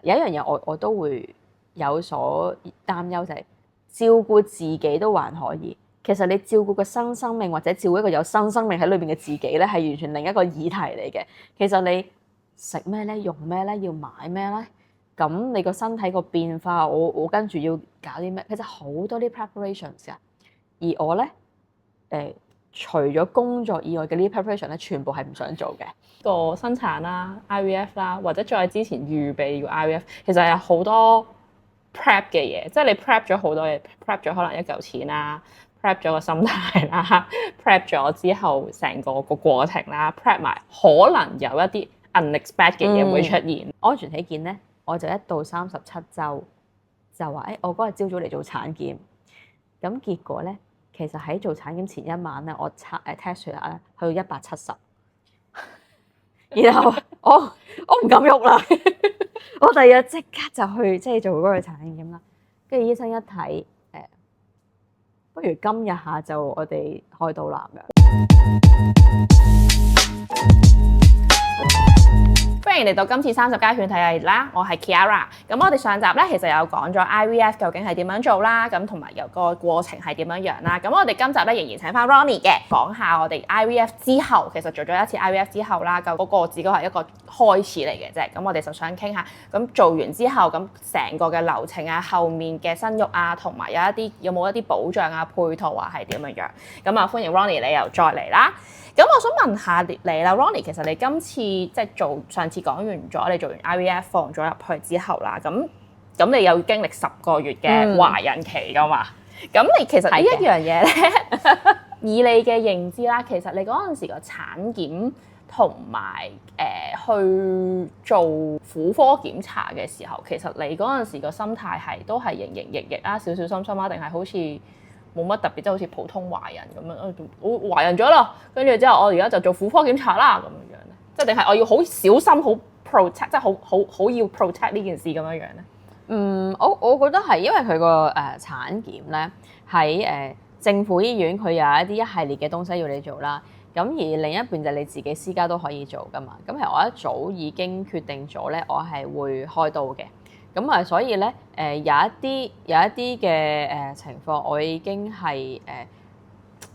有一樣嘢我都會有所擔憂，就係照顧自己都還可以，其實你照顧個新生命或者照顧一個有新生命喺裏邊嘅自己咧，係完全另一個議題嚟嘅。其實你食咩咧，用咩咧，要買咩咧，咁你個身體個變化，我跟住要搞啲咩？其實好多啲 preparations 㗎。而我咧除咗工作以外嘅呢啲 preparation 咧，全部係唔想做嘅。個生產啦、IVF 啦，或者再之前預備要 IVF，其實有好多 prep 嘅嘢，即係你 prep 咗好多嘢 ，prep 咗可能一嚿錢啦 ，prep 咗個心態啦，prep 咗之後成個過程啦 ，prep 埋可能有一啲 unexpected 嘅嘢會出現。安全起見咧，我就一到37週就話我嗰日朝早嚟做產檢，咁結果咧，其實喺做產檢前一晚咧，我test 血壓咧去到170。然後我唔敢喐啦，我第二日即刻就去做嗰個產檢啦。跟住醫生一睇，不如今日下晝我哋開刀啦咁樣。歡迎嚟到今次30加勸睇系啦，我係 Kiara。咁我哋上集咧其實有講咗 IVF 究竟係點樣做啦，咁同埋有個過程係點樣樣啦。咁我哋今集咧仍然請翻 Ronnie 嘅，講下我哋 IVF 之後，其實做咗一次 IVF 之後啦，咁嗰個只不過係一個開始嚟嘅啫。咁我哋就想傾下，咁做完之後，咁成個嘅流程啊，後面嘅生育啊，同埋有冇一啲保障啊、配套啊係點樣樣。咁啊，歡迎 Ronnie 你又再嚟啦。咁我想問下你啦 ，Ronnie，其實你今次即係上次講完咗，你做完 IVF 放咗入去之後啦，咁你有經歷10個月嘅懷孕期噶嘛？咁你其實呢一樣嘢咧，以你嘅認知啦，其實你嗰陣時個產檢同埋去做婦科檢查嘅時候，其實你嗰陣時個心態都係營營役役啊，小小心心啊，定係好似冇乜特別，即係好似普通懷孕咁樣，我懷孕咗咯，跟住之後我而家就做婦科檢查啦咁樣咧，即係定係我要好小心好 protect， 即係好要 protect 呢件事咁樣樣咧？我覺得係因為佢個產檢咧喺政府醫院，佢有一系列嘅東西要你做啦。咁而另一邊就係你自己私家都可以做噶嘛。咁其實我一早已經決定咗咧，我係會開刀嘅。咁所以咧有一啲嘅情況，我已經係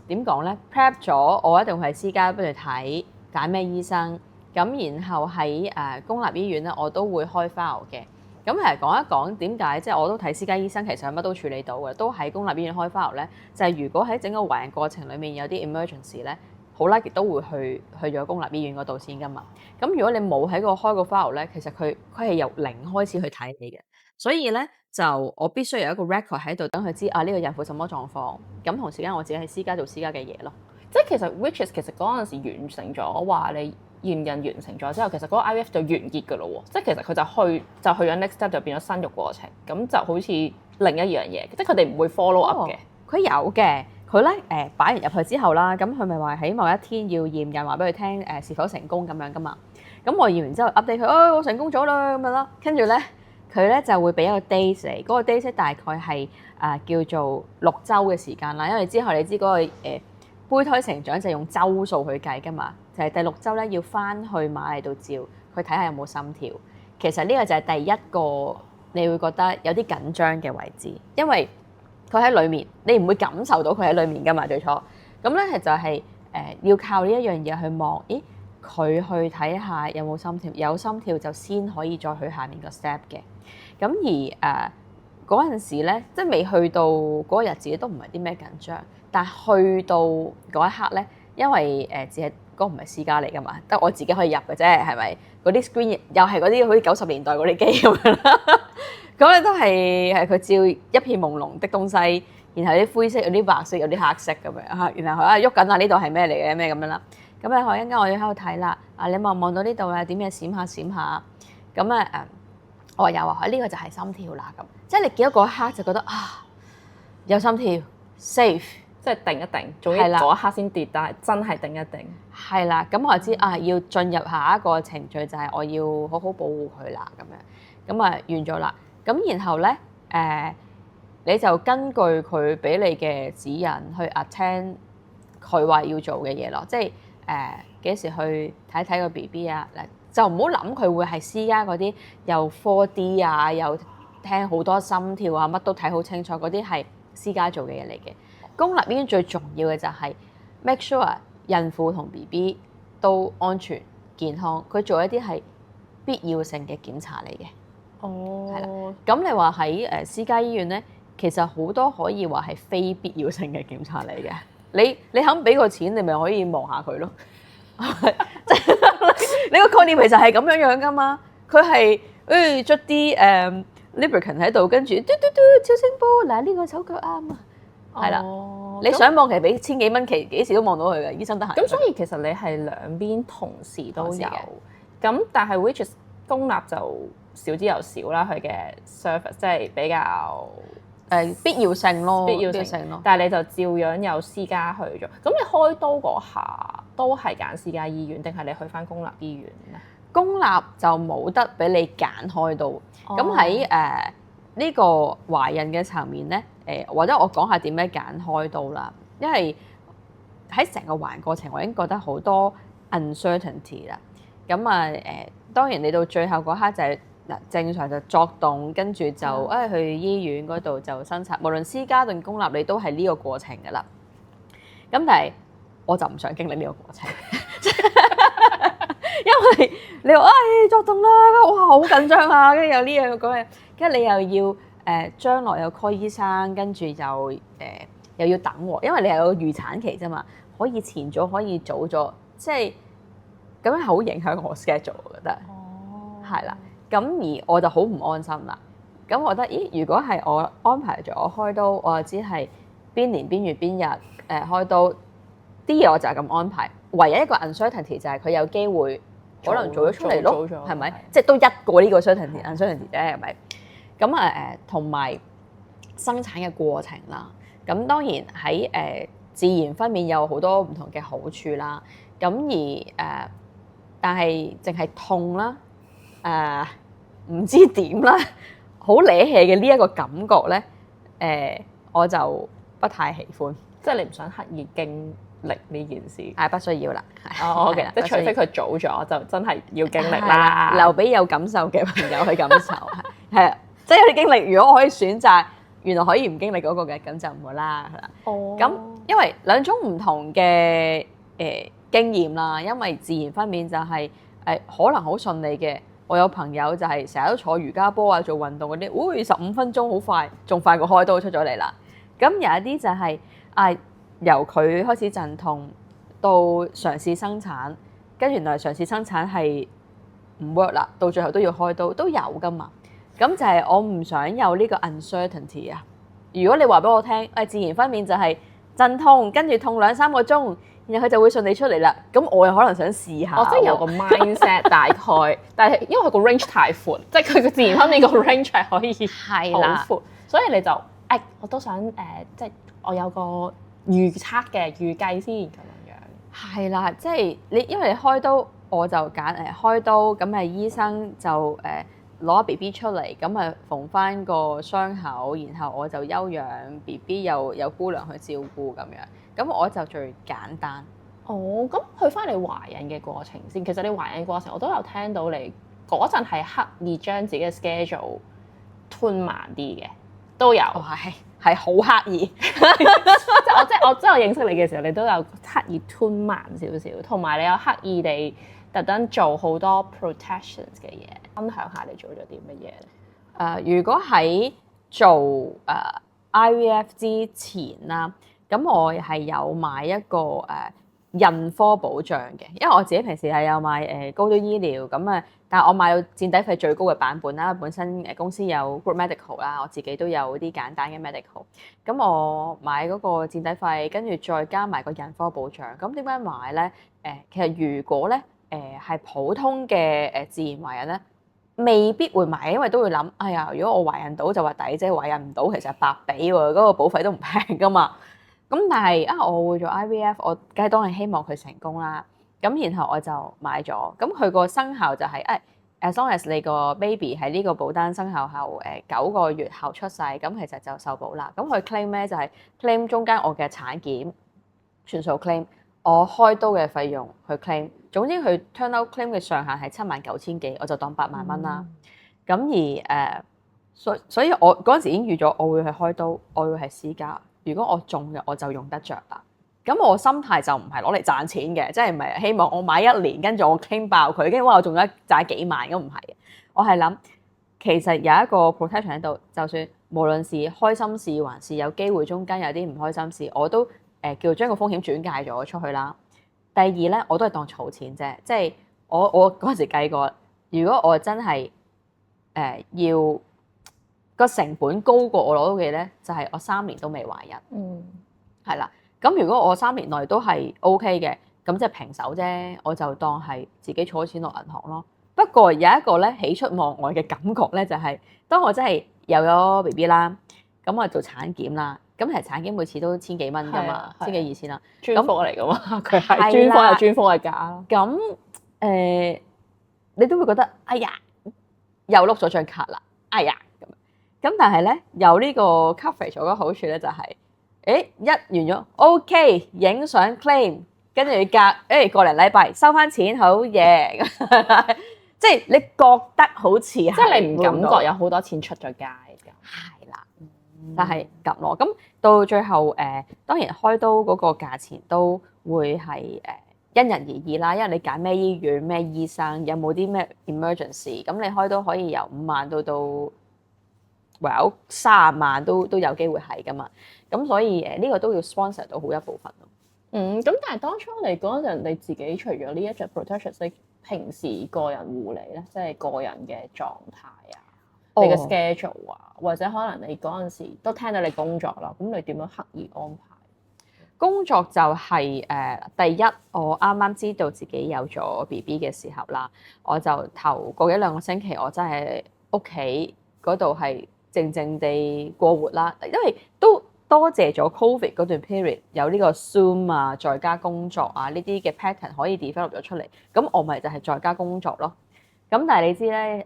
點講咧 prep 咗，我一定會係私家不如睇揀咩醫生。咁然後喺公立醫院咧，我都會開 file 嘅。咁其實講一講點解，即係我都睇私家醫生，其實乜都處理到嘅，都喺公立醫院開 file 咧。就係如果喺整個懷孕過程裡面有啲 emergency 咧，好 likely 都會去咗公立醫院嗰度先噶嘛。咁如果你冇喺開個 file 咧，其實佢係由零開始去睇你嘅。所以咧就我必須有一個 record 喺度，等佢知呢個孕婦什麼狀況。咁同時間我自己喺私家做私家嘅嘢咯。即係其實其實嗰陣時完成咗話你驗孕完成咗之後，其實嗰個 IVF 就完結㗎咯喎。即係其實佢就去咗 next step 就變咗生育過程，咁就好似另一樣嘢。即係佢哋唔會 follow up 嘅。佢有嘅，佢咧擺完入去之後啦，咁佢咪話喺某一天要驗孕，話俾佢聽是否成功咁樣噶嘛。咁我驗完之後 update 佢，我成功咗啦咁樣啦。跟住咧佢咧就會俾一個 date 嚟，嗰個 date 大概係叫做6週嘅時間啦。因為之後你知嗰個胚胎成長就用週數去計噶嘛，就係第6週咧要翻去瑪麗度照，佢睇下有冇心跳。其實呢個就係第一個你會覺得有啲緊張嘅位置，因為佢喺裡面，你唔會感受到佢喺裡面噶嘛最初。咁咧就係要靠呢一樣嘢去望，咦佢去睇下有冇心跳，有心跳就先可以再去下面個 step 嘅。咁而嗰陣時咧，即係未去到嗰個日子都唔係啲咩緊張，但去到嗰一刻咧，因為只係嗰個唔係私家嚟噶嘛，得我自己可以入嘅啫，係咪？嗰啲 screen 又係嗰啲好似90年代嗰啲機咁樣啦，咁咧都係佢照一片朦朧的東西，然後有啲灰色、有啲白色、有啲黑色咁樣嚇，然後喐緊啊呢度係咩嚟嘅咩咁樣啦，咁咧一陣間我要喺度睇啦，你望到呢度啊點嘢閃下閃下，咁我話有啊，呢個就係心跳啦咁，即係你見到嗰一刻就覺得有心跳 safe， 即係定一定，總之嗰一刻先跌，但係真係定一定。係啦，咁我就知要進入下一個程序，就係我要好好保護佢啦咁樣，咁完咗啦，咁然後咧你就根據佢俾你嘅指引去 attend 佢話要做嘅嘢咯，即係幾時去睇睇個 BB 啊，就唔好諗佢會係私家嗰啲又 4D 啊，又聽好多心跳啊，乜都睇好清楚，嗰啲係私家做嘅嘢嚟嘅。公立醫院最重要嘅就係 make sure 孕婦同 BB 都安全健康，佢做一啲係必要性嘅檢查嚟嘅。哦，係啦。咁你話喺私家醫院咧，其實好多可以話係非必要性嘅檢查嚟嘅。你肯俾個錢，你咪可以望下佢咯。你個概念其實係咁樣噶嘛？佢係捽啲lubricant 喺度，跟住嘟超聲波，嗱呢個手腳啱啊，係啦。你上網其實俾千幾蚊，幾時都望到佢嘅，醫生得閒。咁所以其實你係兩邊同時都有，咁但係 which is 公立就少之又少啦，佢嘅 service 即係比較必要性咯，必要性咯。但係你就照樣有私家去做。咁你開刀嗰下都係揀私家醫院，定係你去翻公立醫院咧？公立就冇得俾你揀開刀。咁喺呢個懷孕嘅層面咧，或者我講下點樣揀開刀啦。因為喺成個懷孕過程，我已經覺得好多 uncertainty 啦。咁當然你到最後嗰刻就係正常就作動，跟住就去醫院嗰度就生產。無論私家定公立，你都係呢個過程噶啦。咁但係我就唔想經歷呢個過程。因為你話作動啦，哇好緊張啊，跟住有呢樣嗰樣，跟住你又要將來又 call 醫生，跟住就又要等喎，因為你係有預產期啫嘛，可以前咗可以早咗，即係咁樣係好影響我 schedule， 我覺得。哦，係啦，咁而我就好唔安心啦。咁我覺得，如果係我安排咗開刀，我就知係邊年邊月邊日開刀，啲嘢我就係咁安排。唯一一個 uncertainty 就係佢有機會可能做咗出嚟咯，係咪？即係都一個呢個 uncertainty 啫，係咪？咁同埋生產嘅過程啦。咁當然喺自然分娩有好多唔同嘅好處啦。咁而但係淨係痛啦，唔知點啦，好攣氣嘅呢一個感覺咧，我就不太喜歡。即係你唔想刻意經歷呢件事，係不需要啦。OK，即係除非佢早咗，就真係要經歷啦。留俾有感受嘅朋友去感受，係啊，即係有啲經歷。如果我可以選擇，原來可以唔經歷嗰個嘅，咁就唔好啦。哦，咁因為兩種唔同嘅經驗啦。因為自然分娩就係可能好順利嘅。我有朋友就係成日都坐瑜伽波啊，做運動嗰啲，15分鐘好快，仲快過開刀出咗嚟啦。咁有一啲就係由佢開始陣痛到嘗試生產，跟住原來嘗試生產係唔 work 啦，到最後都要開刀，都有噶嘛。咁就係我唔想有呢個 uncertainty 啊。如果你話俾我聽，自然分娩就係陣痛，跟住痛2-3個鐘，然後佢就會順利出嚟啦。咁我又可能想試下。即係有個 mindset 大概，但係因為佢個 range 太闊，即係佢個自然分娩個 range 係可以好闊，所以你就我都想即係我有個預測嘅預計先咁樣。係啦，即係你因為你開刀，我就揀開刀，咁醫生就攞 BB 出嚟，咁縫翻個傷口，然後我就休養 BB，又有姑娘去照顧咁樣，咁我就最簡單。哦，咁去翻你懷孕嘅過程先。其實你懷孕過程我都有聽到你嗰陣係刻意將自己嘅 schedule 吞慢啲嘅，都有。係好刻意。即係我認識你嘅時候，你都有刻意吞慢少少，同埋你有刻意地特登做好多 protections 嘅嘢。分享下你做咗啲乜嘢咧？如果喺做IVF 之前啦，咁我係有買一個孕科保障嘅，因為我自己平時係有買高端醫療咁但係我買到墊底費最高嘅版本啦。本身公司有 group medical 啦，我自己都有啲簡單嘅 medical。咁我買嗰個墊底費，跟住再加埋個孕科保障。咁點解買咧？其實如果咧係普通嘅自然懷孕咧，未必會買，因為都會諗，哎呀，如果我懷孕到就話抵啫，懷孕唔到其實白俾喎，嗰個保費都唔平噶嘛。咁但係我會做 IVF， 我梗係當然希望佢成功啦。咁然後我就買咗，咁佢個生效就係as long as 你個 baby 喺呢個保單生效後9個月後出世，咁其實就受保啦。咁佢 claim 咩就係 claim 中間我嘅產檢全數 claim，我開刀嘅費用去 claim，總之佢 turn out claim 嘅上限係79,000幾，我就當8萬蚊啦。咁而所以我嗰陣時已經預咗我會去開刀，我會係私家。如果我中嘅我就用得着啦。咁我心態就唔係攞嚟賺錢嘅，即係唔係希望我買1年跟住我 claim 爆佢，跟住我中咗賺幾萬，咁唔係嘅。我係諗其實有一個 protection 喺度，就算無論是開心事還是有機會中間有啲唔開心事，我都叫將個風險轉介咗出去啦。第二咧，我都係當儲錢啫，即係我嗰陣時計過，如果我真係要個成本高過我攞到嘅咧，就係我3年都未懷孕，係啦。咁如果我3年內都係 OK 嘅，咁即係平手啫，我就當係自己儲錢落銀行咯。不過有一個咧喜出望外嘅感覺咧，就係當我真係有咗 BB 啦，咁我做產檢啦，咁其實產檢每次都千幾蚊㗎嘛，千幾2000啦，專科嚟㗎嘛，佢係專科有專科嘅價咯。咁你都會覺得哎呀又碌咗張卡啦，哎呀咁但係咧有呢個 coverage 咗嘅好處咧就係、一完咗 OK 影相 claim， 跟住個零禮拜收翻錢，好嘢，即係你覺得好似即係你唔感覺有好多錢出咗街㗎，係啦，但係咁咯。咁到最後當然開刀嗰個價錢都會係因人而異啦，因為你揀咩醫院、咩醫生，有冇啲咩 emergency， 咁你開刀可以由5萬到30萬都有機會係噶嘛。咁所以呢個都要 sponsor 到好一部分咯。咁但係當初你嗰陣你自己除咗呢一隻 protection， 你平時個人護理咧，即係個人嘅狀態啊，你嘅 schedule 啊，或者可能你嗰陣時都聽到你工作啦，咁你點樣刻意安排？工作就係第一，我啱啱知道自己有咗 BB 嘅時候啦，我就頭個1-2個星期，我真係屋企嗰度係靜靜地過活啦，因為都多謝咗 Covid 嗰段 period 有呢個 Zoom 啊，在家工作啊呢啲嘅 pattern 可以 develop 咗出嚟，咁我咪就係在家工作咯。咁但係你知咧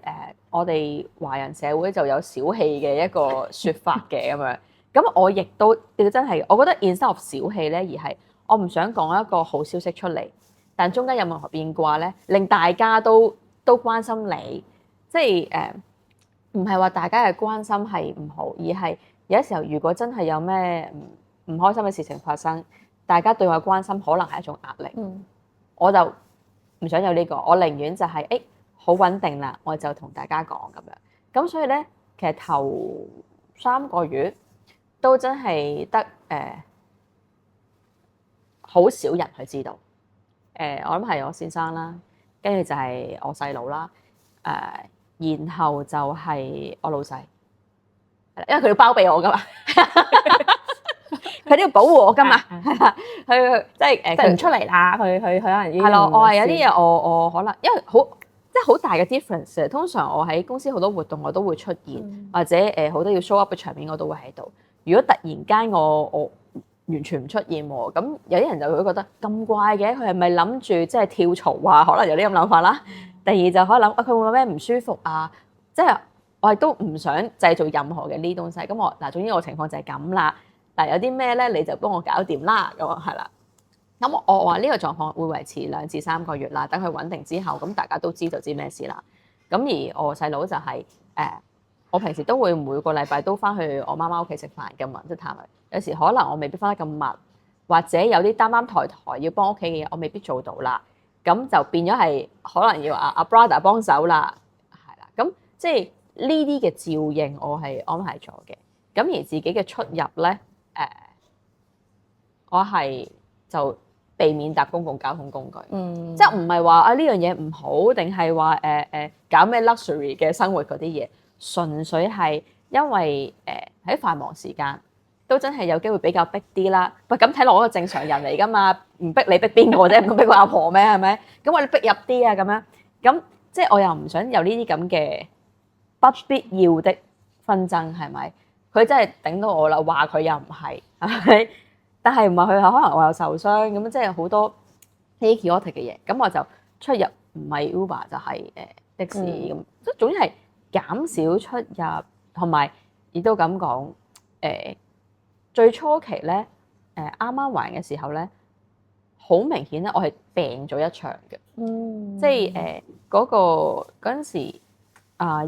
我哋華人社會就有小氣嘅一個説法嘅咁樣。咁我亦都真係，我覺得 instead of 小氣咧，而係我唔想講一個好消息出嚟，但中間有任何變卦咧，令大家都關心你，即係唔係話大家嘅關心係唔好，而係有時候如果真係有咩唔開心嘅事情發生，大家對我嘅關心可能係一種壓力，我就唔想有呢個，我寧願就係好穩定啦，我就同大家講咁樣。咁所以咧，其實頭3個月都真係得好少人去知道。我諗係我先生啦，跟住就係我細佬啦，然後就係我老細，因為佢要包庇我噶嘛，佢都要保護我噶嘛，佢即係佢唔出嚟啦，佢可能係咯，我係有啲嘢我可能因為即係好大嘅 difference。通常我喺公司好多活動我都會出現，或者好多要 show up 嘅場面我都會喺度。如果突然間我完全唔出現喎，咁有啲人就會覺得咁怪嘅，佢係咪諗住即係跳槽啊？可能有啲咁諗法啦。第二就可能諗佢會唔會咩唔舒服啊？即係我亦都唔想製造任何嘅呢東西。咁我總之我情況就係咁啦。但有啲咩咧，你就幫我搞掂啦。咁係啦。咁我話呢個狀況會維持2至3個月啦。等佢穩定之後，咁大家都知咩事啦。咁而我細佬就係我平時都會每個禮拜都翻去我媽媽屋企食飯㗎嘛，即係探佢。有時可能我未必翻得咁密，或者有啲擔抬要幫屋企嘅嘢，我未必做到啦。咁就變咗係可能要阿 brother 幫手啦，係啦。咁即係呢啲嘅照應我係安排咗嘅。咁而自己嘅出入咧，我係就避免搭公共交通工具，即係唔係話呢樣嘢唔好，定係話搞咩 luxury 嘅生活嗰啲嘢。純粹係因為喺繁忙時間都真係有機會比較逼啲啦。喂，咁睇落我個正常人嚟㗎嘛，唔逼你逼邊個啫？唔通逼個阿婆咩？係咪？咁我哋逼入啲啊咁樣，咁即係我又唔想有呢啲咁嘅不必要的紛爭，係咪？佢真係頂到我啦，話佢又唔係，係咪？但係唔係佢可能我又受傷，咁即係好多呢啲 chaotic 嘅嘢。咁我就出入唔係 Uber 就係的士咁，即係總之係減少出入，同埋亦都咁講，最初期咧，啱啱懷孕嘅時候咧，好明顯咧，我係病咗一場嘅。即係嗰陣時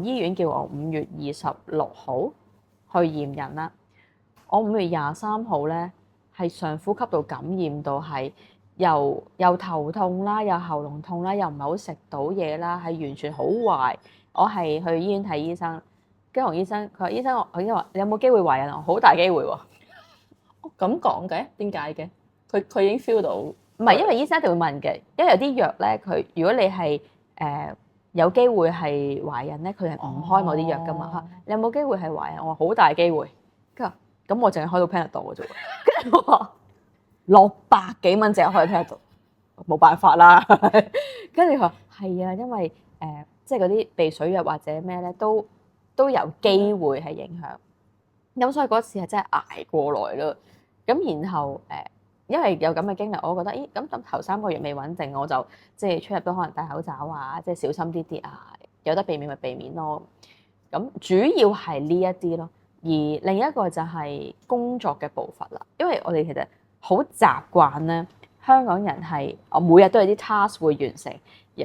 醫院叫我5月26號去驗孕啦。我5月23號咧係上呼吸道感染到係又頭痛啦，又喉嚨痛啦，又唔係好食到嘢啦，係完全好壞。我係去醫院睇醫生，跟住同醫生佢話：醫生我醫生話你有冇機會懷孕啊？好大機會喎。咁講嘅，點解嘅？佢已經 feel 到，唔係因為醫生一定會問嘅，因為有啲藥咧，佢如果你係有機會係懷孕咧，佢係唔開某啲藥噶嘛。你有冇機會係懷孕？我話好大機會。跟住咁我淨係開到 Panadol 嘅啫喎。跟住我話600幾蚊淨係開 Panadol，冇辦法啦。跟住佢話係啊，因為即係嗰啲鼻水藥或者咩咧，都有機會係影響。咁所以嗰次係真係捱過來咯。咁然後因為有咁嘅經歷，我覺得咦咁頭3個月未穩定，我就即係出入都可能戴口罩啊，即係小心啲啊，有得避免咪避免咯。咁主要係呢一啲咯，而另一個就係工作嘅步伐啦。因為我哋其實好習慣咧，香港人係我每日都有啲 task 會完成，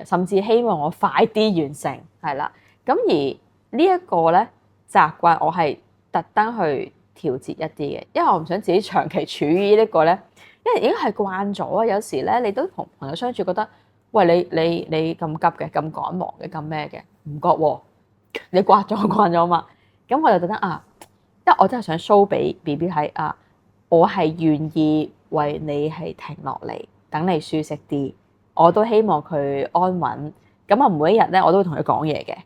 甚至希望我快啲完成，係啦。咁而呢一個咧習慣，我係特登去調節一啲嘅，因為我唔想自己長期處於呢個咧。因為已經係慣咗啊，有時咧你都同朋友相處，覺得喂你咁急嘅，咁趕忙嘅，咁咩嘅，唔覺喎，你慣咗嘛。咁我就覺得因為我真係想 show 俾 BB 睇我係願意為你係停落嚟，等你舒適啲，我都希望佢安穩。咁每一日咧我都會同佢講嘢嘅，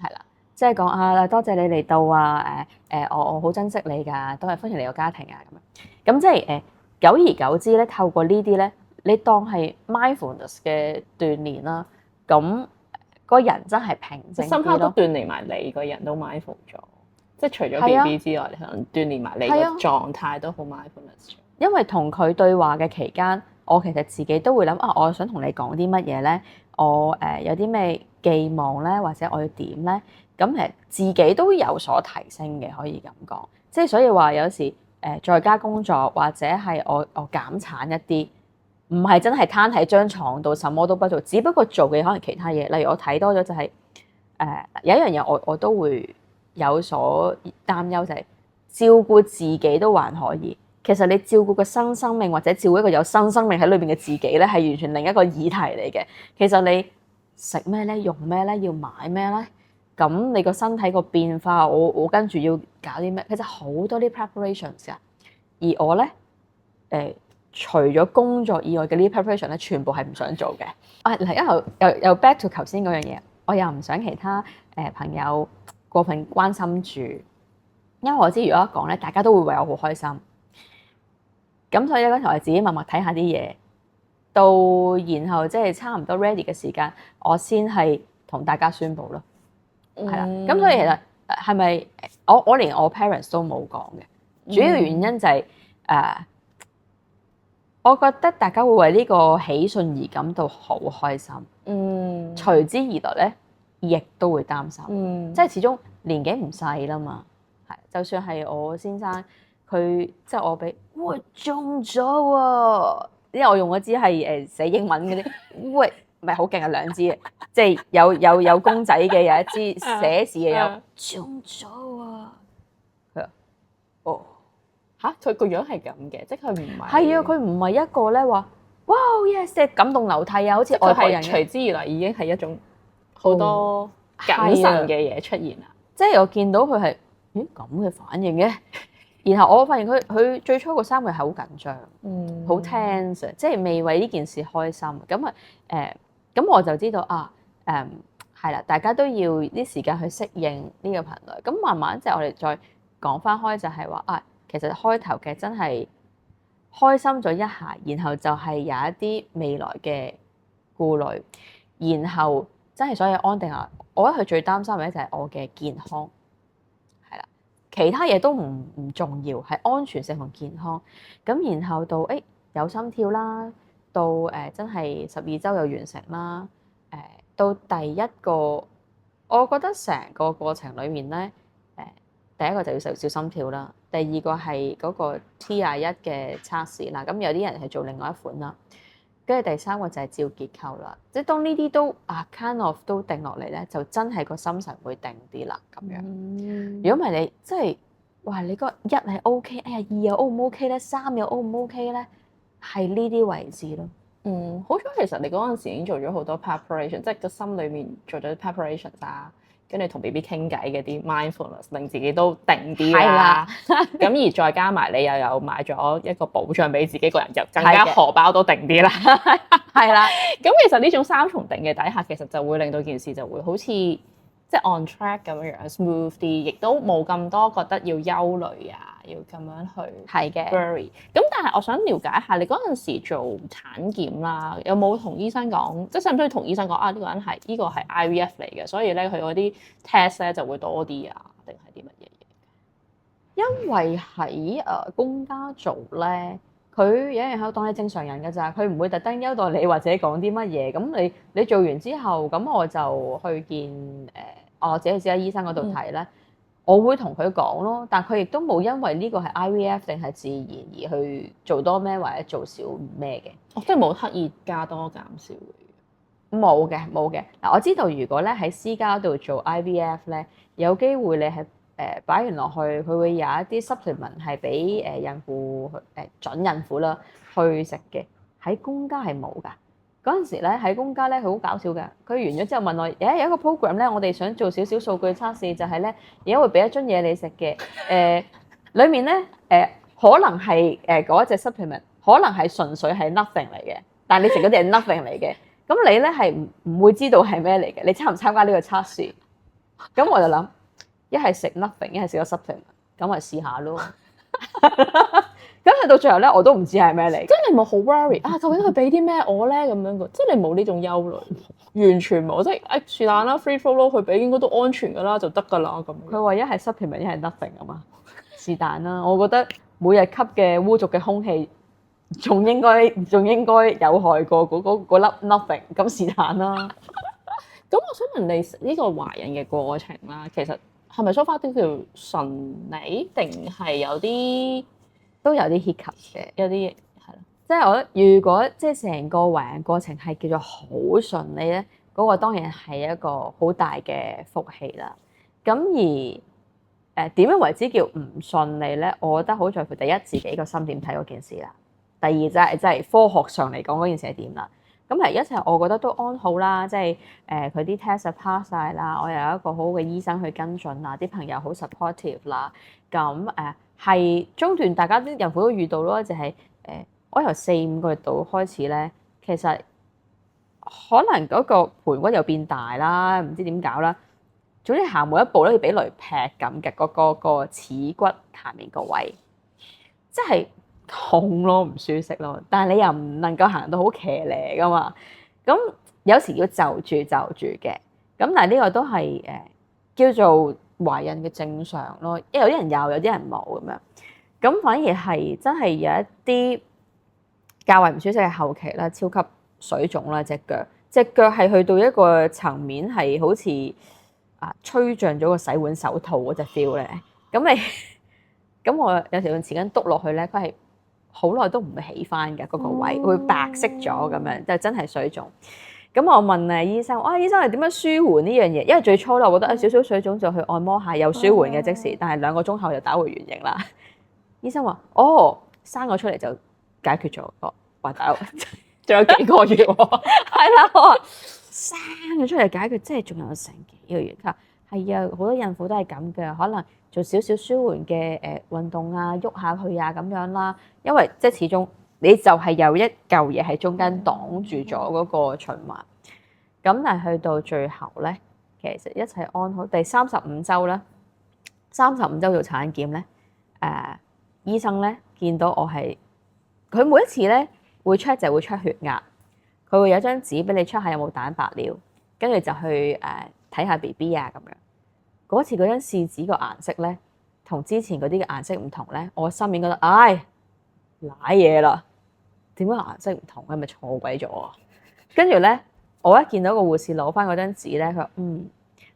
係啦，即係講多謝你嚟到我好珍惜你㗎，都係歡迎你個家庭啊咁樣。咁即係久而久之咧，透過呢啲咧，你當係 mindfulness 嘅鍛鍊啦，咁個人真係平靜啲咯。深刻都鍛鍊埋你個人都 mindful 咗，即係除咗 BB 之外，你可能鍛鍊埋你個狀態都好 mindfulness。因為同佢對話嘅期間，我其實自己都會諗我想同你講啲乜嘢咧，我有啲咩寄望咧，或者我要點咧，咁自己都有所提升嘅，可以咁講。即係所以話有時。在家工作或者係我減產一啲，唔係真係攤喺張床度，什麼都不做，只不過做嘅可能其他嘢。例如我睇多咗就係有一樣嘢我都會有所擔憂，就係照顧自己都還可以。其實你照顧個新生命或者照顧一個有新生命喺裏邊嘅自己咧，係完全另一個議題嚟嘅。其實你食咩咧，用咩咧，要買咩咧？咁你個身體個變化，我跟住要搞啲咩？其實好多啲 preparations 㗎，而我咧除咗工作以外嘅呢啲 preparation 咧，全部係唔想做嘅。因為又 back to 頭先嗰樣嘢，我又唔想其他朋友過分關心住，因為我知如果一講咧，大家都會為我好開心。咁所以咧嗰時我係自己默默睇下啲嘢，到然後即係差唔多 ready 嘅時間，我先係同大家宣佈咯。係啦，咁所以其實係咪我連我 parents 都冇講嘅，主要原因就係我覺得大家會為呢個喜訊而感到好開心。隨之而來咧，亦都會擔心。即係始終年紀唔細啦嘛，係就算係我先生，佢即係我俾中咗喎，因為我用嗰支係寫英文嗰啲，唔係好勁啊，2支嘅，即係有公仔嘅，有一支寫字嘅，有中咗啊！佢話佢個樣係咁嘅，即係佢唔係係啊，佢唔係一個咧話哇 yes 即係感動流涕啊，好似外國人隨之而來已經係一種好多謹慎嘅嘢出現啦。即係我見到佢係咁嘅反應嘅，然後我發現佢最初個3個月係好緊張，好 tense，即係未為呢件事開心。咁我就知道係啦，大家都要啲時間去適應呢個頻率。咁慢慢即係我哋再講翻開就係話其實開頭嘅真係開心咗一下，然後就係有一啲未來嘅顧慮，然後真係所有安定下。我覺得佢最擔心嘅就係我嘅健康，係啦，其他嘢都唔重要，係安全性同健康。咁然後到有心跳啦，到真係12週又完成啦，到第一個，我覺得成個過程裡面咧第一個就要小心跳啦，第二個係嗰個 T21嘅測試啦。咁有啲人係做另外一款啦，跟住第三個就係照結構啦。即係當呢啲都kind of 都定落嚟咧，就真係個心神會定啲啦咁樣。如果唔係你即係哇，你個一係 OK，哎呀二又 O 唔 OK 咧，三又 O 唔 OK 咧，係呢啲位置咯。好彩其實你嗰陣時已經做咗好多 preparation，即係個心裏面做咗 preparations 啊，跟住同 BB 傾偈嗰啲 mindfulness，令自己都定啲啦。咁而再加埋你又有買咗一個保障俾自己個人，就更加荷包都定啲啦。係啦，咁其實呢種三重定嘅底下，其實就會令到件事就會好似即係 on track 咁樣樣 smooth 啲，亦都冇咁多覺得要憂慮啊，要咁樣去係嘅 worry。咁但係我想了解下，你嗰陣時做產檢啦，有冇同醫生講，即係使唔使同醫生講呢個人係呢個係 IVF 嚟嘅，所以咧佢嗰啲 test 咧就會多啲啊，定係啲乜嘢嘢？因為喺公家做咧，佢有一樣喺度當你正常人㗎咋，佢唔會特登優待你或者講啲乜嘢。咁你做完之後，咁我就去見我自己私家醫生嗰度睇咧。我會同佢講咯，但佢亦都冇因為呢個係 IVF 定係自然而去做多咩或者做少咩嘅。即係冇刻意加多減少嘅。冇嘅，冇嘅。嗱，我知道如果咧喺私家度做 IVF 咧，有機會你係擺完落去，佢會有一啲 supplement 係俾孕婦準孕婦啦去食嘅。喺公家係冇㗎。嗰陣時咧喺公家咧，佢好搞笑㗎。佢完咗之後問我，有一個 program 咧，我哋想做少少數據測試，就係咧而家會俾一樽嘢你食嘅。裡面咧可能係嗰一隻 supplement，可能係純粹係 nothing 嚟嘅，但係你食嗰啲係 nothing 嚟嘅。咁你咧係唔會知道係咩嚟嘅？你參唔參加呢個測試？咁我就諗，一係食 nothing，一係食咗 supplement，咁咪試下咯。咁去到最後咧，我都唔知係咩嚟。即係你冇好 worry 啊？究竟佢俾啲咩我咧咁樣嘅？即係你冇呢種憂慮，完全冇。即係是但啦 ，free flow 咯，佢俾應該都安全㗎啦，就得㗎啦咁。佢話一係 supplement，一係 nothing 啊嘛，是但啦。我覺得每日吸嘅污濁嘅空氣，仲應該有害過嗰粒 nothing，咁是但啦。咁我想問你呢個懷孕嘅過程啦，其實係咪 so far 都叫順利，定係有啲都有啲 hiccup 嘅？有啲係咯，即係我覺得如果即係成個懷孕過程係叫做好順利咧，嗰個當然係一個好大嘅福氣啦。咁而點樣為之叫唔順利咧？我覺得好在乎第一自己個心點睇嗰件事啦，第二就係即係科學上嚟講嗰件事係點啦。咁係一齊，我覺得都安好啦，即係佢啲 test pass 晒啦，我又有一個好好嘅醫生去跟進啦，啲朋友好 supportive 啦。咁係中段大家啲孕婦都遇到咯，就係我由4-5個月度開始咧，其實可能嗰個盆骨又變大啦，唔知點搞啦。總之行每一步都要俾雷劈咁嘅，個恥骨下面個位，即係痛咯，唔舒適咯。但係你又唔能夠行到好騎呢噶嘛，咁有時要就住嘅。咁但係呢個都係叫做懷孕嘅正常咯，因為有啲人有啲人冇咁樣。咁反而係真係有一啲較為唔舒適嘅後期啦，超級水腫啦，隻腳係去到一個層面係好似吹脹咗個洗碗手套嗰隻 feel 咧。咁我有時用匙羹篤落去咧，佢係好耐都唔會起翻嘅嗰個位，會白色咗咁樣，就真係水腫。咁我問醫生，醫生係點樣舒緩呢樣嘢？因為最初咧，我覺得少少水腫就去按摩下，有舒緩嘅即時，但係2個鐘後就打回原形啦。醫生話：生咗出嚟就解決咗。話大佬，仲有幾個月喎？係啦，我話生咗出嚟解決，即係仲有成幾個月。佢話係啊，好多孕婦都係咁嘅，可能做少少舒緩嘅運動啊，喐下佢啊咁樣啦。因為即係始終你就係有一嚿嘢喺中間擋住咗嗰個循環。咁但係去到最後咧，其實一切安好。第35週咧，35週做產檢咧，醫生咧見到我係佢每一次咧會 check 就會 check 血壓，佢會有張紙俾你 check 下有冇蛋白尿，跟住就去睇下 BB 啊咁樣。嗰次嗰張試紙個顏色咧，同之前嗰啲嘅顏色唔同咧，我心面覺得瀨嘢啦，點解顏色唔同？係咪錯鬼咗啊？跟住咧，我一見到個護士攞翻嗰張紙咧，佢話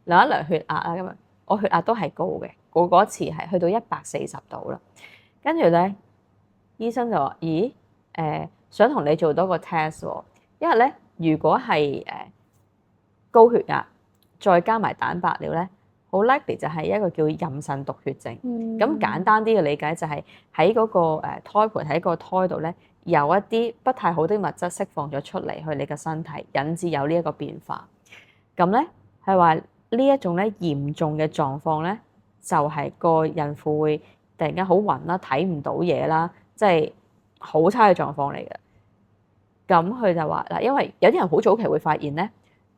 量一量血壓啊咁樣，我血壓都係高嘅，我嗰次係去到140度啦。跟住咧，醫生就話：咦，想同你做多個 test 喎，因為咧，如果係高血壓再加埋蛋白尿咧，好 likely 就係一個叫妊娠毒血症。咁簡單啲嘅理解就係喺嗰個胎盤喺個胎度咧，有一啲不太好的物質釋放咗出嚟去你嘅身體，引致有呢一個變化。咁咧係話呢一種咧嚴重嘅狀況咧，就係個孕婦會突然間好暈啦，睇唔到嘢啦，即係好差嘅狀況嚟嘅。咁佢就話嗱，因為有啲人好早期會發現咧，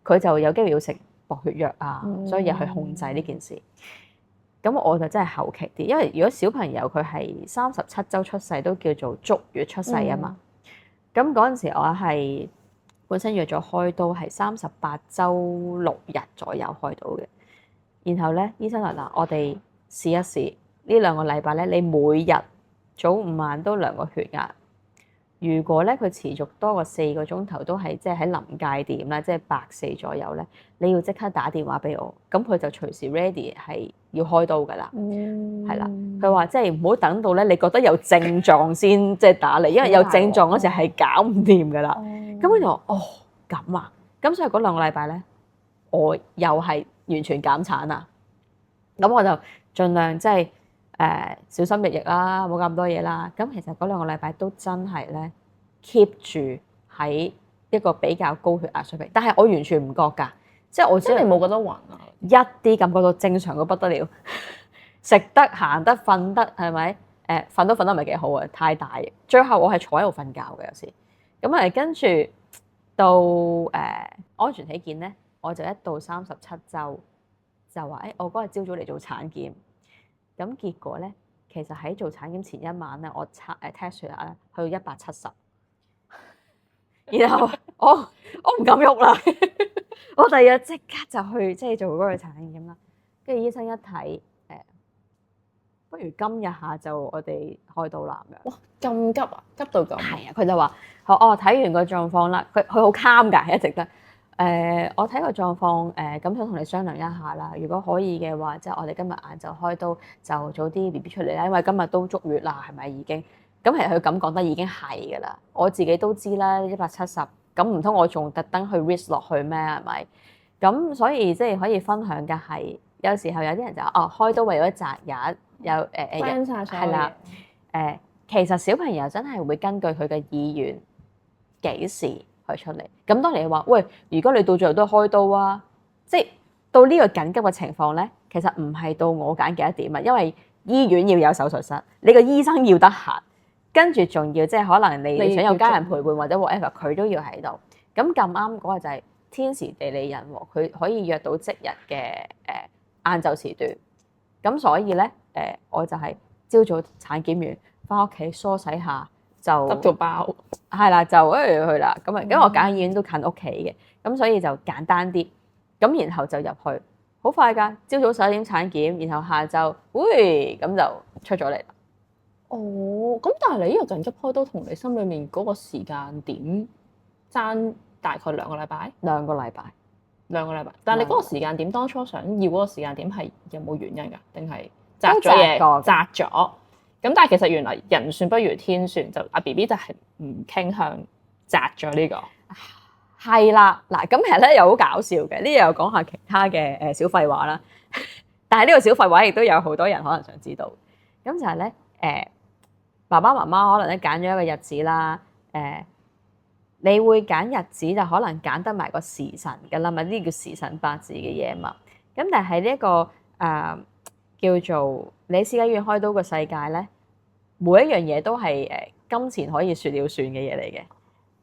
佢就有機會要食薄血藥啊，所以去控制呢件事。咁我就真係後期啲，因為如果小朋友佢係37週出世，都叫做足月出世啊嘛。咁嗰陣時我係本身約咗開刀係38週6日左右開刀嘅，然後咧醫生話嗱，我哋試一試呢2個禮拜咧，你每日早午晚都量個血壓。如果咧佢持續多過4個鐘頭都係即係喺臨界點啦，即係140左右咧，你要即刻打電話俾我，咁佢就隨時 ready 係要開刀㗎啦，係啦。佢話即係唔好等到咧你覺得有症狀先即係打嚟，因為有症狀嗰時係搞唔掂㗎啦。咁佢就話哦咁啊，咁所以嗰2個禮拜咧，我又係完全減產啦。咁我就盡量即係小心翼翼啦，冇咁多嘢啦。咁其實嗰2個禮拜都真係咧 keep 住喺一個比較高血壓水平，但係我完全唔覺㗎，即係我只係冇覺得暈啊，一啲感覺到正常到不得了，食得行得瞓得係咪？瞓都瞓得唔係幾好啊，太大。最後我係坐喺度瞓覺嘅有時。咁跟住到安全起見咧，我就一到37週就話我嗰日朝早嚟做產檢。咁結果咧，其實喺做產檢前一晚咧，我test 血壓咧去到170，然後我唔敢喐啦，我第二日即刻就去即係做嗰個產檢啦。跟住醫生一睇，不如今日下晝我哋開刀啦咁樣。哇，咁急啊，急到咁？係啊，佢就話睇完個狀況啦，佢好 calm 㗎，一直都。我睇個狀況，咁想同你商量一下啦。如果可以嘅話，即係我哋今日晏晝開刀，就早啲 BB 出嚟啦。因為今日都足月啦，係咪已經？咁其實佢咁講得已經係㗎啦。我自己都知啦，170，咁唔通我仲特登去 risk 落去咩？係咪？咁所以即係可以分享嘅係，有時候有啲人就開刀為咗擇日，有係啦。其實小朋友真係會根據佢嘅意願幾時去出嚟。咁當你話喂，如果你到最後都係開刀啊，即係到呢個緊急嘅情況咧，其實唔係到我揀幾多點啊，因為醫院要有手術室，你個醫生要得閒，跟住仲要即係可能你想有家人陪伴或者 whatever，佢都要喺度。咁咁啱嗰個就係天時地利人和，佢可以約到即日嘅晏晝時段。咁所以咧我就係朝早產檢完翻屋企梳洗下。就執到包，係啦，就去啦。咁因為我揀醫院都近屋企嘅，咁所以就簡單啲。咁然後就入去，好快㗎。朝早11點產檢，然後下晝，咁就出咗嚟啦。哦，咁但係你呢個緊急開刀同你心裏面嗰個時間點爭大概2個禮拜？2個禮拜，2個禮拜。但係你嗰個時間點當初想要嗰個時間點係有冇原因㗎？定係擇咗嘢？擇咗。咁但係其實原來人算不如天算，就阿 BB 就係唔傾向擇咗呢個。係啦，嗱咁其實咧又好搞笑嘅，呢又講下其他嘅小廢話啦。但係呢個小廢話亦都有好多人可能想知道。咁就係咧爸爸媽媽可能咧揀咗一個日子啦，你會揀日子就可能揀得埋個時辰㗎啦嘛，呢叫時辰八字嘅嘢嘛。咁但係呢一個叫做你私家醫院開刀個世界咧。每一樣嘢都係金錢可以說了算嘅嘢嚟嘅。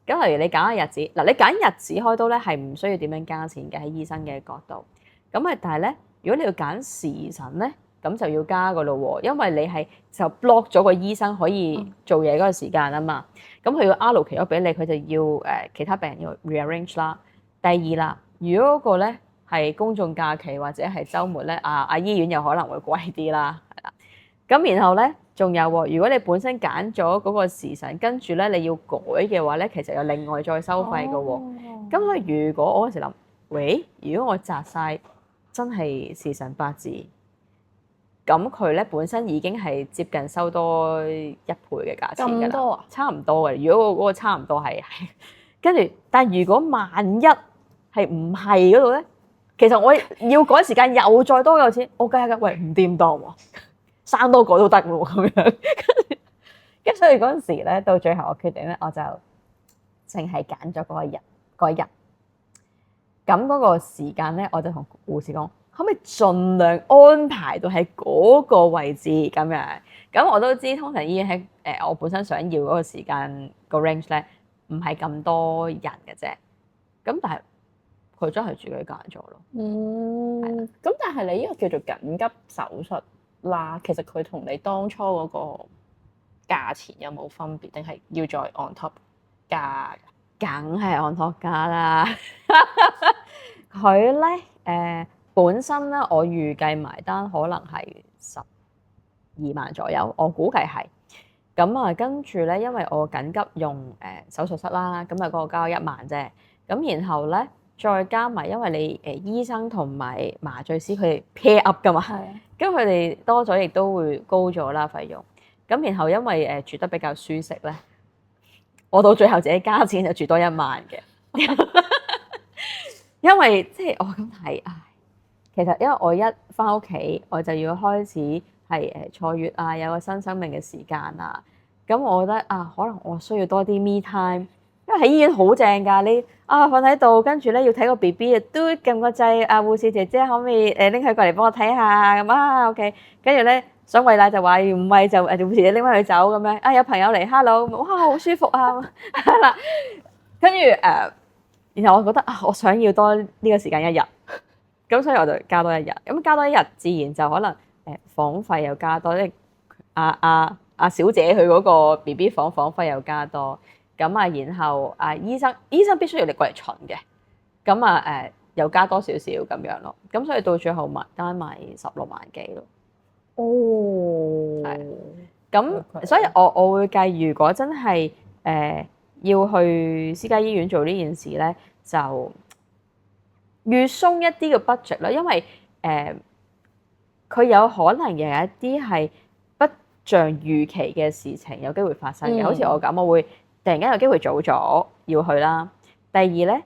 咁例如你揀個日子，嗱你揀日子開刀咧係唔需要點樣加錢嘅喺醫生嘅角度。咁但係咧，如果你要揀時辰咧，咁就要加個咯喎，因為你係就 block 咗個醫生可以做嘢嗰個時間啊嘛。咁佢要 allocate 咗俾你，佢就要其他病人要 rearrange 啦。第二啦，如果嗰個咧係公眾假期或者係週末咧，醫院又可能會貴啲啦，係啦。咁然後咧。仲有喎，如果你本身揀咗嗰個時辰，跟住咧你要改嘅話咧，其實有另外再收費嘅喎。咁所以如果我嗰時諗，喂，如果我擇晒真係時辰八字咁佢咧本身已經係接近收多1倍嘅價錢㗎啦。咁多啊？差唔多嘅。如果嗰個差唔多係，跟住，但如果萬一係唔係嗰度咧，其實我要趕時間又再多嚿錢，我計下喂唔掂當喎，生多個都得喎咁樣。跟住所以嗰陣時咧，到最後我決定咧，我就淨係揀咗嗰一日。咁嗰個時間咧，我就同護士講，可唔可以盡量安排到喺嗰個位置咁樣？咁我都知，通常醫院喺我本身想要嗰個時間個 range 咧，唔係咁多人嘅啫。咁但係佢真係自己揀咗咯。咁但係你呢個叫做緊急手術啦，其實佢同你當初嗰個價錢有冇分別，定係要再 on top 加㗎？梗係按托加啦。佢咧本身咧，我預計埋單可能係12萬左右，我估計係。咁啊，跟住咧，因為我緊急用手術室啦，咁啊嗰個交1萬啫。咁然後咧，再加埋，因為你醫生同埋麻醉師佢哋 pair up 噶嘛，咁佢哋多咗亦都會高咗啦費用。咁然後因為住得比較舒適咧。我到最後自己加錢就住多1萬嘅，因為即係我咁睇，其實因為我一返屋企我就要開始係坐月啊，有個新生命嘅時間啊，咁我覺得可能我需要多啲 me time，因為喺醫院好正㗎，你瞓喺度，跟住咧要睇個 BB 啊，都撳個掣，護士姐姐可唔可以拎佢過嚟幫我睇下咁OK，跟住咧。想餵奶就話唔餵就護士姐拎翻佢走咁樣。有朋友嚟 hello，哇好舒服啊，係啦。跟住然後我覺得我想要多呢個時間1日，咁所以我就加多1日。咁加多1日，自然就可能房費又加多，即係阿小姐佢嗰個 BB 房費又加多。咁然後醫生必須要你過嚟巡嘅，咁又加多少少咁樣咯。咁所以到最後埋單埋16萬幾咯。係，咁所以我會計，如果真係要去私家醫院做呢件事咧，就預鬆一啲嘅 budget 啦，因為佢有可能有一啲係不像預期嘅事情有機會發生嘅，好似我咁，我會突然間有機會早咗要去啦。第二咧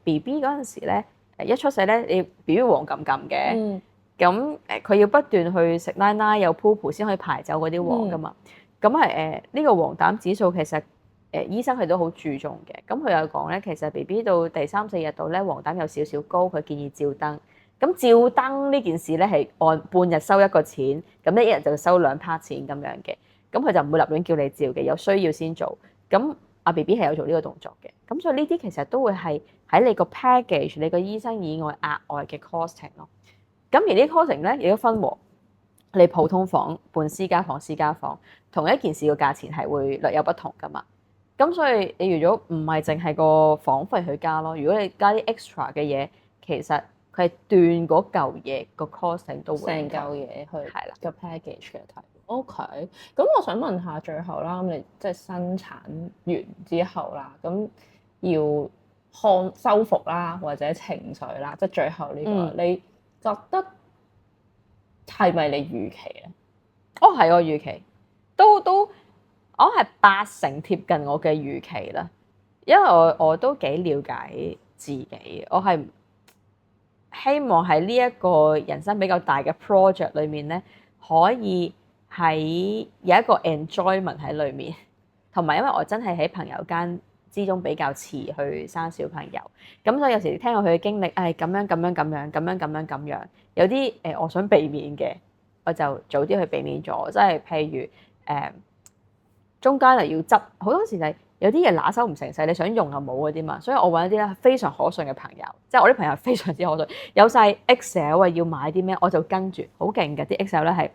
，BB 嗰陣時咧，一出世咧，你 BB 黃冚冚嘅。咁佢要不斷去食奶奶有 poop 先可以排走嗰啲黃噶嘛。咁呢個黃疸指數其實醫生佢都好注重嘅。咁佢有講咧，其實 BB 到第3、4日度咧，黃疸有少少高，佢建議照燈。咁照燈呢件事咧係按半日收1個錢，咁一日就收2 part 錢咁樣嘅。咁佢就唔會立亂叫你照嘅，有需要先做。咁BB 係有做呢個動作嘅。咁所以呢啲其實都會係喺你個 package、你個醫生以外額外嘅 costing 咯。咁而啲 costing 咧亦都分和，你普通房、半私家房、私家房，同一件事嘅價錢係會略有不同噶嘛。咁所以你如果唔係淨係個房費去加咯，如果你加啲 extra 嘅嘢，其實佢係斷嗰嚿嘢個 costing 都會成嚿嘢去係啦個 package 嘅睇。OK，咁我想問下最後啦，咁你即係生產完之後啦，咁要修復啦，或者情緒啦，即係最後呢個你覺得係咪你預期咧？係我預期，都我係80%貼近我嘅預期啦。因為我都幾了解自己，我係希望喺呢一個人生比較大嘅 project 裏面咧，可以喺有一個 enjoyment 喺裏面，同埋因為我真係喺朋友間之中比較遲去生小朋友，咁所以有時聽到佢嘅經歷，咁樣，有啲我想避免嘅，我就早啲去避免咗。即係譬如中間又要執，好多時就係有啲嘢拿手唔成勢，你想用又冇嗰啲嘛。所以我揾一啲咧非常可信嘅朋友，即係我啲朋友非常之可信，有晒 Excel 要買啲咩我就跟住，好勁嘅啲 Excel 咧係。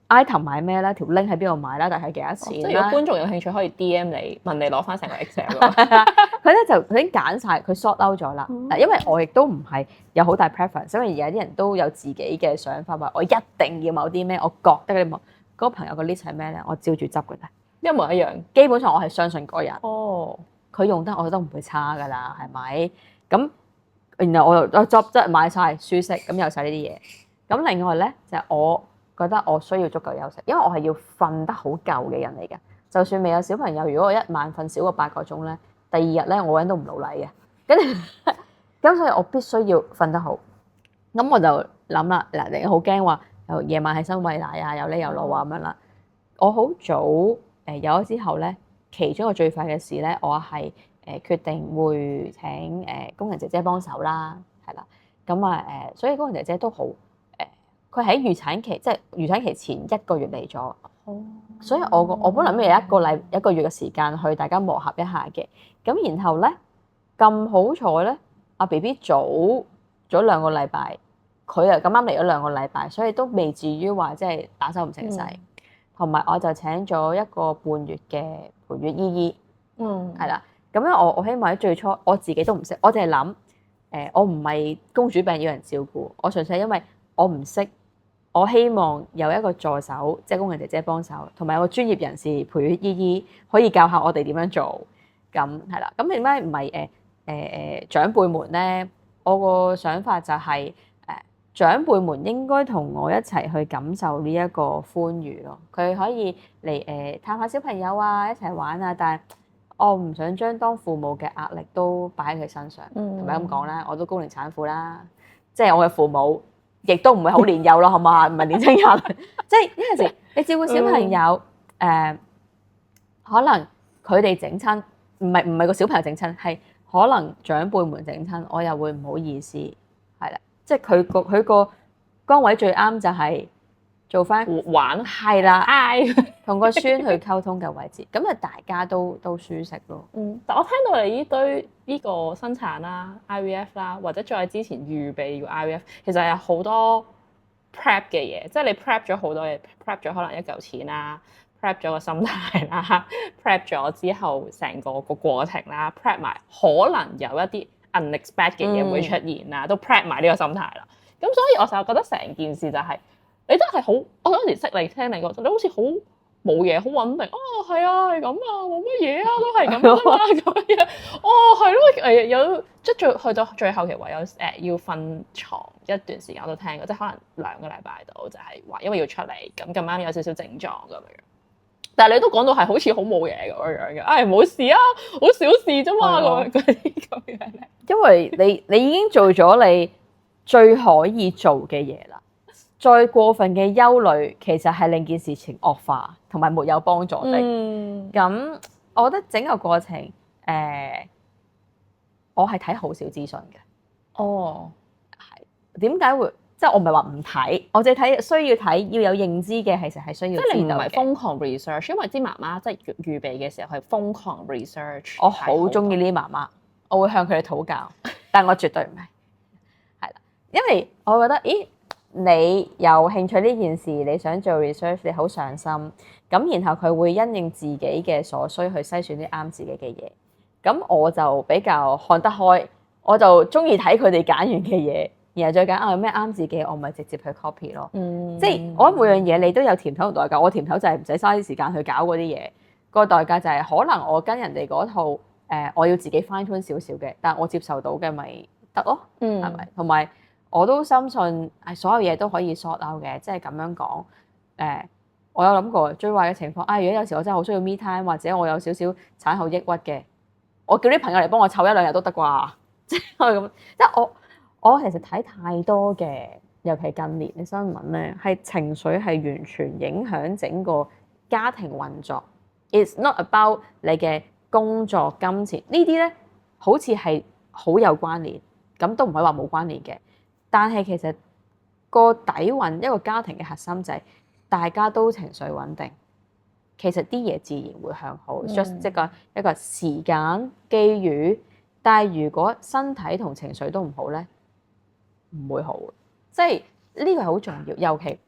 item 買咩咧？條 link 喺邊度買啦？大概幾多錢？即係如果觀眾有興趣，可以 DM 你問你攞翻成個 Excel。佢咧就已經揀晒，佢 sort out 咗啦。因為我亦都唔係有好大 preference，因為有啲人都有自己嘅想法，話我一定要某啲咩，我覺得嗰個朋友個 list 係咩咧，我照住執嘅啫，一模一樣。基本上我係相信嗰人。佢用得我都唔會差噶啦，係咪？咁然後我執買晒舒適，咁有晒呢啲嘢。咁另外咧就係我覺得我需要足夠休息，因為我係要瞓得好夠嘅人嚟嘅。就算未有小朋友，如果我一晚瞓少過8個鐘咧，第二日咧我個人都唔老禮嘅。跟住咁，所以我必須要瞓得好。咁我就諗啦，嗱，你好驚話又夜晚起身餵奶啊，又呢又老啊咁樣啦。我好早有咗之後咧，其中一個最快嘅事咧，我係決定會請工人姐姐幫手啦，係啦。咁啊所以工人姐姐都好佢喺預產期，即係預產期前1個月嚟咗。所以我本來諗住一個月嘅時間去大家磨合一下嘅。咁然後咧咁好彩咧，阿 BB 早咗2個禮拜，佢又咁啱嚟咗2個禮拜，所以都未至於話即係打手唔成勢。同埋我就請咗1個半月嘅陪月姨姨，係啦。咁樣我希望喺最初我自己都唔識，我淨係諗我唔係公主病要人照顧，我純粹係因為我唔識，我希望有一個助手，即係工人姐姐幫手，同埋有個專業人士陪月姨姨可以教下我哋點樣做。咁係啦。咁點解唔係長輩們咧？我個想法就係長輩們應該同我一齊去感受呢一個歡愉咯。佢可以嚟探下小朋友啊，一齊玩啊。但係我唔想將當父母嘅壓力都擺喺佢身上。同埋咁講啦，我都高齡產婦啦，即係我嘅父母亦都唔會好年幼咯，係嘛？唔係年青人。即係有陣時你照顧小朋友可能佢哋整親，唔係個小朋友整親，係可能長輩們整親，我又會唔好意思，係啦。即係佢個崗位最啱就係做翻玩，係啦，同個孫去溝通嘅位置，咁啊大家都舒適咯。但我聽到你呢個生產啦、IVF 啦，或者再之前預備個 IVF，其實有好多 prep 嘅嘢，即係你 prep 咗好多嘢 ，prep 咗可能一嚿錢啦 ，prep 咗個心態啦 ，prep 咗之後成個過程啦 ，prep 埋可能有一啲unexpected 嘅嘢會出現啦，都 prep 埋呢個心態啦。咁所以我就覺得成件事就係、你都係好，我嗰時識你聽你講，你好似好冇嘢，好穩定。係啊，係咁啊，冇乜嘢啊，都係咁啫嘛，咁樣。係咯，有即係去到最後期唯有要瞓床一段時間我都聽過，即係可能2個禮拜度就係話因為要出嚟，咁啱有少少症狀咁樣。但係你都講到係好似好冇嘢咁樣嘅，冇事啊，好小事啫嘛，嗰啲咁樣咧。因為你已經做咗你最可以做嘅嘢啦，再過分嘅憂慮其實係令件事情惡化，同埋沒有幫助的。咁我覺得整個過程我係睇好少資訊嘅。係點解會？即係我唔係話唔睇，我淨係睇需要睇，要有認知嘅，其實係需要知道嘅。即係你唔係瘋狂 research，因為啲媽媽即係預備嘅時候係瘋狂 research。我好中意呢啲媽媽，我會向佢哋討教，但我絕對唔係。係啦，因為我覺得，咦，你有興趣呢件事，你想做 research，你好上心，咁然後佢會因應自己嘅所需去篩選啲啱自己嘅嘢。咁我就比較看得開，我就中意睇佢哋揀完嘅嘢。然後再揀有咩啱自己，我咪直接去 copy 咯。即係我覺得每樣嘢你都有甜頭同代價。我甜頭就係唔使嘥啲時間去搞嗰啲嘢，個代價就係可能我跟人哋嗰套我要自己 fine tune 少少嘅，但我接受到嘅咪得咯，係咪？同埋我都深信所有嘢都可以 sort out 嘅，即係咁樣講。我有諗過最壞嘅情況，如果有時我真係好需要 me time，或者我有少少產後抑鬱嘅，我叫啲朋友嚟幫我湊1-2日都得啩，即係咁，即係我其實睇太多嘅，尤其近年嘅新聞咧，係情緒係完全影響整個家庭運作。It's not about 你嘅工作、金錢呢啲咧，好似係好有關聯，咁都唔可以話冇關聯嘅。但係其實個底蘊一個家庭嘅核心就係大家都情緒穩定，其實啲嘢自然會向好。just 即係一個時間機遇，但係如果身體同情緒都唔好咧，唔會好，即係呢個係好重要。尤其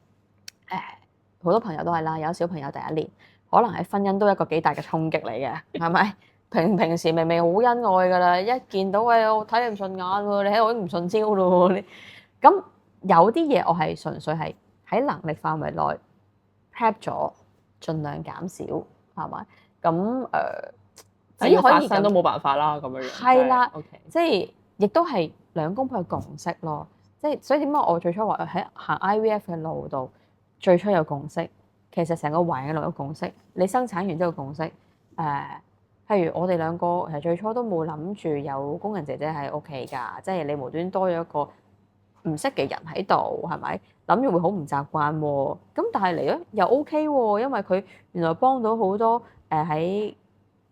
好多朋友都係啦，有小朋友第1年，可能喺婚姻都一個幾大嘅衝擊嚟嘅，係咪？平時明明好恩愛噶啦，一見到我睇你唔順眼喎，你喺我都唔順招咯。咁有啲嘢我係純粹係喺能力範圍內 prep 咗，盡量減少，係咪？咁只要發生都冇辦法啦，咁樣樣。係啦， OK，即係亦都係兩公婆嘅共識咯。即係所以點解我最初話喺行 IVF 嘅路度，最初有共識，其實成個環境內有共識，你生產完之後共識，譬如我哋兩個其實最初都冇諗住有工人姐姐喺屋企㗎，即係你無端多咗一個唔識嘅人喺度，係咪？諗住會好唔習慣喎，咁但係嚟咗又 OK 喎，因為佢原來幫到好多喺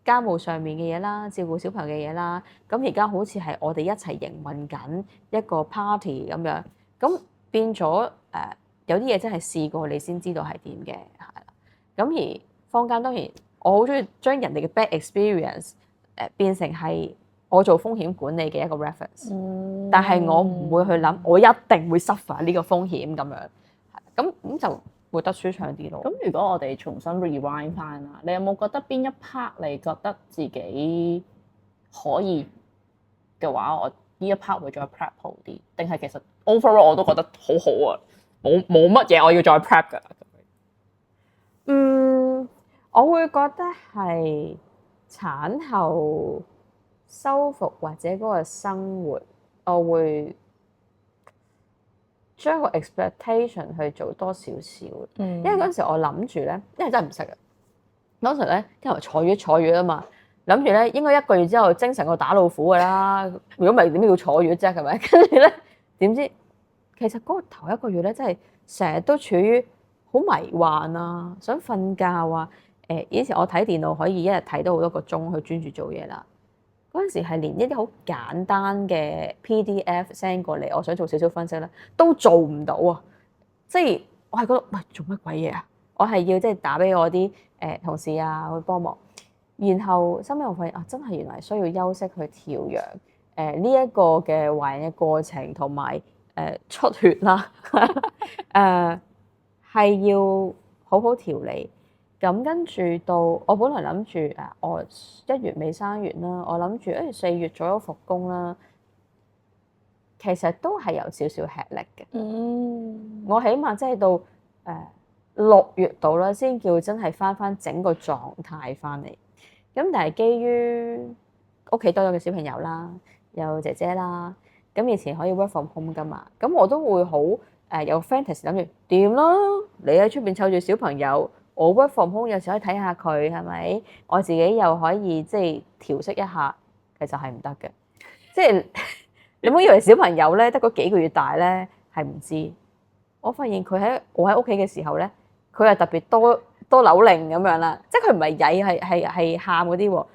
家務上面嘅嘢啦，照顧小朋友嘅嘢啦，咁而家好似係我哋一齊營運緊一個 party 咁樣，咁變咗有啲嘢真係試過你先知道係點嘅，係啦。咁而坊間當然我好中意將人哋嘅 bad experience 變成係我做風險管理嘅一個 reference，但係我唔會去諗我一定會 suffer 呢個風險咁樣，咁就活得舒暢啲咯。咁如果我哋重新 rewind 翻啦，你有冇覺得邊一 part 你覺得自己可以嘅話，我呢一 part 會再 prep 好啲？定係其實 overall 我都覺得好好啊，冇乜嘢我要再 prep 㗎。我會覺得係產後修復或者嗰個生活，我會將個 expectation 去做多少少。因為嗰陣時我諗住咧，因為真係唔識啊。當時咧，因為坐月啊嘛，諗住咧應該1個月之後精神過打老虎㗎啦。如果唔係點要坐月啫？係咪？跟住咧點知其實嗰個頭1個月咧，真係成日都處於好迷幻啊，想瞓覺啊。以前我睇電腦可以一日睇到好多個鐘去專注做嘢啦。嗰陣時係連一啲好簡單嘅 PDF send 過嚟，我想做少少分析咧，都做唔到啊！即係我係覺得喂，做乜鬼嘢啊！我係要即係打俾我啲同事啊去幫忙，然後後尾我發現啊，真係原來需要休息去調養呢一個嘅懷孕嘅過程同埋出血啦，係要好好調理。咁跟住到我本來諗住我1月尾生完啦，我諗住4月左右復工啦，其實都係有少少吃力嘅。我起碼即係到6月度啦，先叫真係翻整個狀態翻嚟。咁但係基於屋企多咗個小朋友啦，有姐姐啦，咁以前可以 work from home 噶嘛，咁我都會好有 fantasy 諗住掂啦，你喺出邊湊住小朋友。我 work from home 有時可以睇下佢係咪，我自己又可以即係調適一下，其實係唔得嘅。即係你唔好以為小朋友咧得嗰幾個月大咧係唔知。我發現我喺屋企嘅時候咧，佢係特別多扭擰咁樣啦。即係佢唔係曳，係喊嗰啲喎。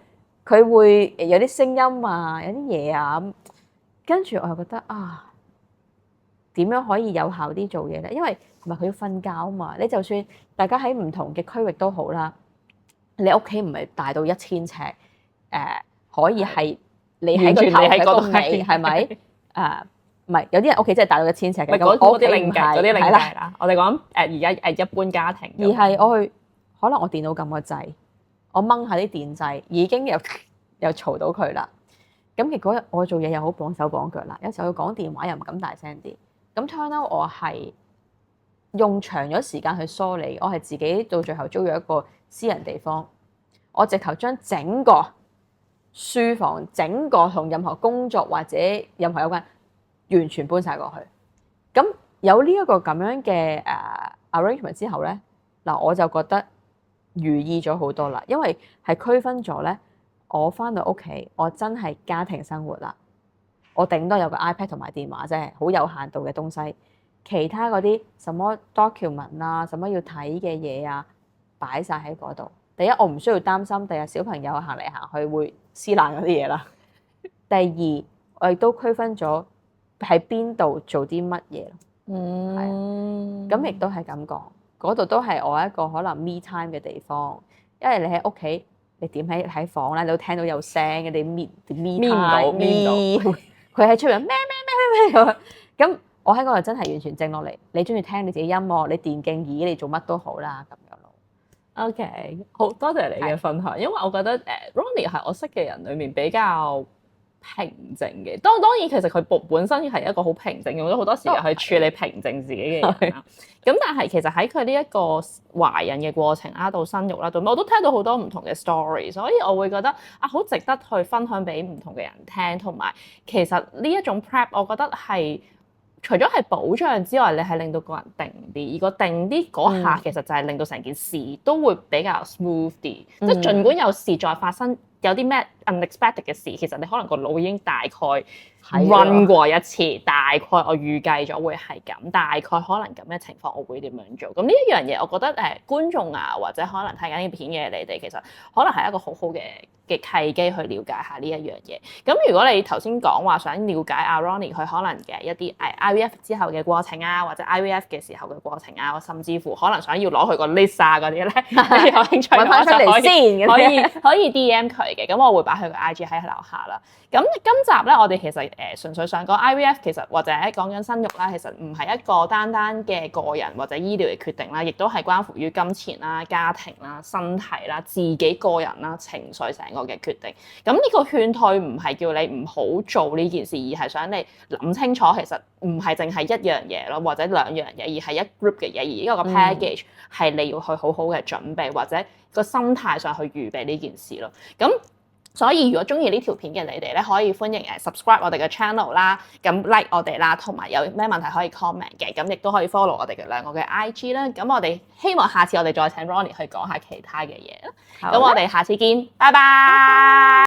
佢會有啲聲音啊，有啲嘢啊咁。跟住我又覺得點樣可以有效啲做嘢咧？因為唔係佢要瞓覺啊嘛，你就算大家喺唔同嘅區域都好啦，你屋企唔係大到1000尺，可以係你喺個頭喺個尾，係咪？唔係有啲人屋企真係大到1000尺嘅，嗰啲另計啦。我哋講而家一般家庭，而係可能我電腦撳個掣，我掹下啲電掣，已經又嘈到佢啦。咁結果我做嘢又好綁手綁腳啦，有時候要講電話又唔敢大聲啲。咁 turn out 我係用長咗時間去梳理，我係自己到最後租咗一個私人地方，我直頭將整個書房、整個同任何工作或者任何有關完全搬晒過去。咁有呢一個咁樣嘅arrangement 之後咧，嗱我就覺得如意咗好多啦，因為係區分咗咧，我翻到屋企我真係家庭生活啦。我頂多有個 iPad 同埋電話啫，好有限度嘅東西。其他嗰啲什麼 document 啊，什麼要睇嘅嘢啊，擺晒喺嗰度。第一，我唔需要擔心第日小朋友行嚟行去會撕爛嗰啲嘢啦。第二，我亦都區分咗喺邊度做啲乜嘢。咁亦都係咁講，嗰度都係我一個可能 me time 嘅地方。因為你喺屋企，你點喺房咧，你都聽到有聲嘅，你搣唔到。佢喺出面咩咁，我喺嗰度真係完全靜落嚟。你中意聽你自己音樂，你電競椅你做乜都好啦咁樣咯。OK，好多謝你嘅分享，因為我覺得Ronnie 係我識嘅人裡面比較平靜嘅。當然其實佢本身係一個好平靜，用咗好多時間去處理平靜自己嘅人啦。咁但係其實喺佢呢一個懷孕嘅過程啦，到生育啦，到我都聽到好多唔同嘅 story， 所以我會覺得好值得去分享俾唔同嘅人聽。同埋其實呢一種 prep， 我覺得係除咗係保障之外，你係令到個人定啲，而個定啲嗰下其實就係令到成件事都會比較 smooth 啲。即係儘管有事再發生，有啲咩 unexpected 嘅事，其實你可能個腦已經大概 run 過一次，大概我預計咗會係咁，大概可能咁嘅情況我會點樣做。咁呢一樣嘢，我覺得觀眾啊，或者可能睇緊呢片嘅你哋，其實可能係一個好好嘅契機去了解下呢一樣嘢。咁如果你頭先講話想了解阿 Ronnie 佢可能嘅一啲IVF 之後嘅過程啊，或者 IVF 嘅時候嘅過程啊，甚至乎可能想要攞佢個 list 啊嗰啲咧，有興趣揾翻出嚟先，可以 DM 佢嘅。咁我會擺佢個 IG 喺樓下啦。咁今集咧，我哋其實純粹想講 IVF， 其實或者講緊生育啦，其實唔係一個單單嘅個人或者醫療嘅決定啦，亦都係關乎於金錢啦、家庭啦、身體啦、自己個人啦、情緒成個嘅決定。咁呢個勸退唔係叫你唔好做呢件事，而係想你諗清楚，其實唔係淨係一樣嘢咯，或者兩樣嘢，而係一 group 嘅嘢，而呢個 package 係你要去好好嘅準備，或者個心態上去預備呢件事咯。咁所以如果中意呢條片嘅你哋咧，可以歡迎subscribe 我哋嘅 channel 啦，咁 like 我哋啦，同埋有咩問題可以 comment 嘅，咁亦都可以 follow 我哋嘅兩個嘅 IG 啦。咁我哋希望下次我哋再請 Ronnie 去講下其他嘅嘢啦。咁我哋下次見，拜拜。